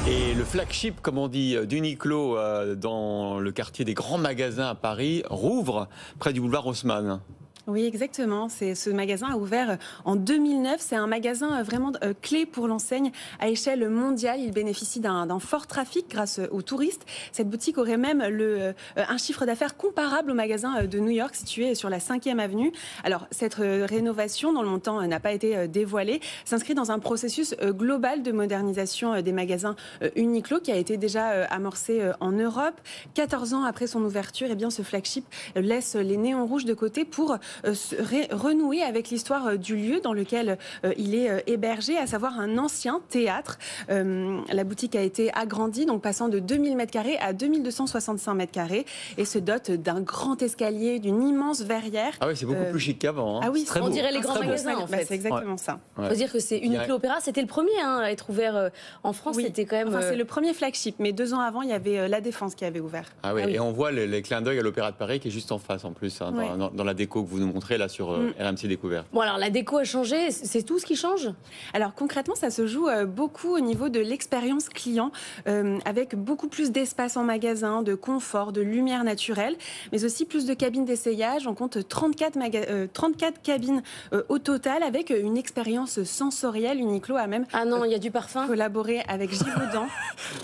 Et le flagship, comme on dit, d'Uniqlo dans le quartier des grands magasins à Paris rouvre près du boulevard Haussmann. Oui, exactement. Ce magasin a ouvert en 2009. C'est un magasin vraiment clé pour l'enseigne à échelle mondiale. Il bénéficie d'un fort trafic grâce aux touristes. Cette boutique aurait même un chiffre d'affaires comparable au magasin de New York situé sur la 5e avenue. Alors, cette rénovation, dont le montant n'a pas été dévoilé, s'inscrit dans un processus global de modernisation des magasins Uniqlo qui a été déjà amorcé en Europe. 14 ans après son ouverture, eh bien, ce flagship laisse les néons rouges de côté pour renouer avec l'histoire du lieu dans lequel il est hébergé, à savoir un ancien théâtre. La boutique a été agrandie, donc passant de 2000 m² à 2265 m² et se dote d'un grand escalier, d'une immense verrière. Ah oui, c'est beaucoup plus chic qu'avant. Ah oui, on dirait les grands magasins en fait. C'est exactement ça. Il faut dire que c'est Uniqlo Opéra, c'était le premier à être ouvert en France. Oui. C'était quand même. Enfin, c'est le premier flagship, mais 2 ans avant, il y avait La Défense qui avait ouvert. Ah oui, et on voit les clins d'œil à l'Opéra de Paris qui est juste en face en plus, hein, dans la déco que vous nous montrez là sur RMC Découverte. Bon, alors la déco a changé, c'est tout ce qui change? Alors concrètement, ça se joue beaucoup au niveau de l'expérience client, avec beaucoup plus d'espace en magasin, de confort, de lumière naturelle, mais aussi plus de cabines d'essayage. On compte 34 cabines au total, avec une expérience sensorielle. Uniqlo a même ah non, il y a du parfum. Collaboré avec Givaudan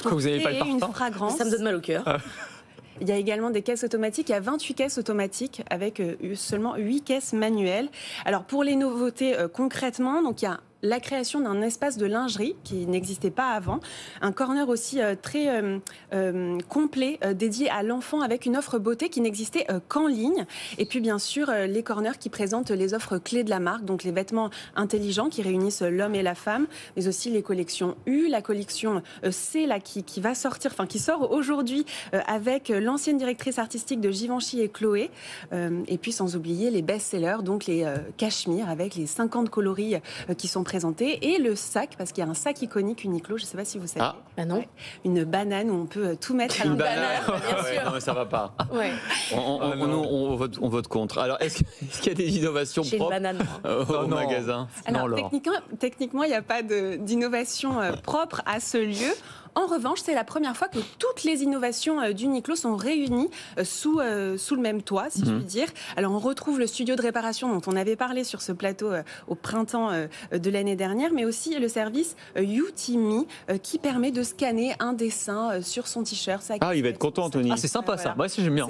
pour vous avez pas le créer une parfum fragrance. Ça me donne mal au cœur. Il y a également des caisses automatiques. Il y a 28 caisses automatiques avec seulement 8 caisses manuelles. Alors pour les nouveautés concrètement, donc il y a la création d'un espace de lingerie qui n'existait pas avant, un corner aussi très complet dédié à l'enfant avec une offre beauté qui n'existait qu'en ligne, et puis bien sûr les corners qui présentent les offres clés de la marque, donc les vêtements intelligents qui réunissent l'homme et la femme, mais aussi les collections U, la collection C là, qui va sortir, enfin qui sort aujourd'hui avec l'ancienne directrice artistique de Givenchy et Chloé, et puis sans oublier les best-sellers, donc les cachemires avec les 50 coloris qui sont présenté, et le sac, parce qu'il y a un sac iconique Uniqlo, je ne sais pas si vous savez. Ah, bah non. Une banane où on peut tout mettre à une l'intérieur. banane, bien sûr. Non mais ça va pas. Ouais. On vote contre. Alors est-ce qu'il y a des innovations J'ai propres une banane, au magasin? Alors non, techniquement, il n'y a pas d'innovation propre à ce lieu. En revanche, c'est la première fois que toutes les innovations d'Uniqlo sont réunies sous le même toit, si je puis dire. Alors, on retrouve le studio de réparation dont on avait parlé sur ce plateau au printemps de l'année dernière, mais aussi le service UTME qui permet de scanner un dessin sur son t-shirt. Ah, il va être content, Anthony. Ah, c'est sympa ça. Ouais, j'aime bien.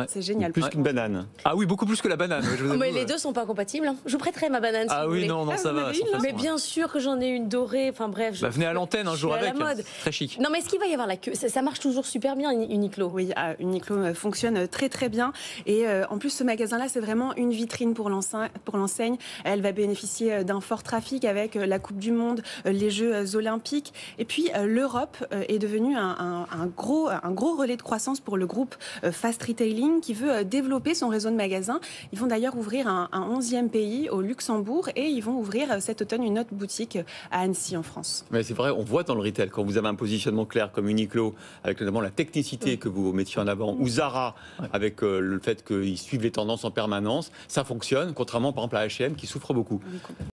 C'est génial. Plus qu'une banane. Ah oui, beaucoup plus que la banane. Je vous avoue. Mais les deux sont pas compatibles. Je vous prêterai ma banane si Ah vous oui, voulez. non, ça vous en va. avez une, sans Mais façon. bien sûr que j'en ai une dorée. Enfin bref. Bah, venez à l'antenne un jour je suis à avec. la mode. Très chic. Non, mais est-ce qu'il va y avoir la queue? Ça marche toujours super bien, Uniqlo. Oui, Uniqlo fonctionne très très bien, et en plus ce magasin-là, c'est vraiment une vitrine pour l'enseigne. Elle va bénéficier d'un fort trafic avec la Coupe du Monde, les Jeux Olympiques, et puis l'Europe est devenue un gros relais de croissance pour le groupe Fast Retailing qui veut développer son réseau de magasins. Ils vont d'ailleurs ouvrir un 11e pays au Luxembourg, et ils vont ouvrir cet automne une autre boutique à Annecy en France. Mais c'est vrai, on voit dans le retail, quand vous avez un positionnement clair comme Uniqlo, avec notamment la technicité que vous mettiez en avant, ou Zara, avec le fait qu'ils suivent les tendances en permanence, ça fonctionne, contrairement par exemple à H&M qui souffre beaucoup.